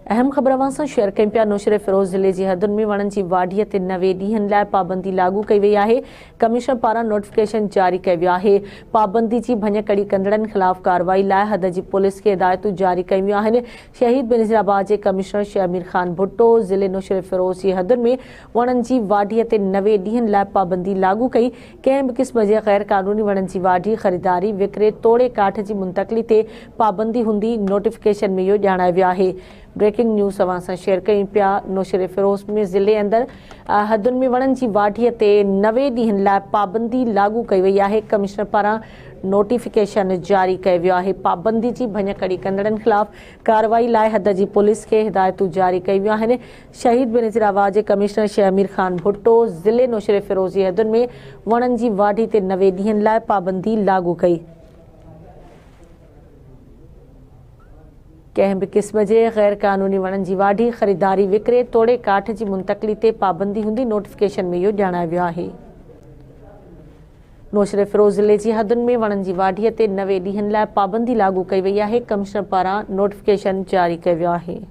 अहम ख़बर सां शेयर कयूं पिया। नौशेरे फिरोज़ ज़िले जी हदुनि में वणनि जी वाढीअ ते 90 ॾींहनि लाइ पाबंदी लागू कई वई आहे। कमिश्नर पारां नोटिफिकेशन जारी कयो वियो आहे। पाबंदी जी भञकड़ी कंदड़नि ख़िलाफ़ कार्रवाई लाइ हद जी पुलिस खे हिदायतूं जारी कयूं वियूं आहिनि। शहीद बेनज़ीराबाद जे कमिश्नर शेख अमीर ख़ान भुट्टो ज़िले नौशेरे फिरोज़ जी हदुनि में वणनि जी वाढीअ ते 90 ॾींहनि लाइ पाबंदी लागू कई। कंहिं बि क़िस्म जे गैर क़ानूनी वणनि जी वाढी, ख़रीदारी, विकिरे, तोड़े काठ जी मुंतक़िली ते पाबंदी हूंदी। नोटिफिकेशन में इहो ॼाणायो वियो आहे। ब्रेकिंग न्यूज़ अवां सां शेयर कयूं पिया। नौशेरे फिरोज़ में ज़िले अंदरि हदुनि में वणनि जी वाढीअ ते 90 ॾींहनि लाइ पाबंदी लागू कई वई आहे। कमिश्नर पारां नोटिफिकेशन जारी कयो वियो आहे। पाबंदी जी भञकड़ी कंदड़नि ख़िलाफ़ कार्रवाई लाइ हद जी पुलिस खे हिदायतूं जारी कयूं वियूं आहिनि। शहीद बेनज़ीराबाद जे कमिश्नर शेख अमीर ख़ान भुट्टो ज़िले नौशेरे फिरोज़ जी हदुनि में वणनि जी वाढी ते 90 ॾींहनि लाइ पाबंदी लागू कई। कंहिं बि क़िस्म जे गैर क़ानूनी वणनि जी वाढी, ख़रीदारी, विकिरे, तोड़े काठ जी मुंतक़िली ते पाबंदी हूंदी। नोटिफिकेशन में इहो ॼाणायो वियो आहे। नौशेरे फिरोज़ ज़िले जी हदुनि में वणनि जी वाढीअ ते 90 ॾींहनि लाइ पाबंदी लागू कई वई आहे। कमिश्नर पारां नोटिफिकेशन जारी कयो वियो आहे।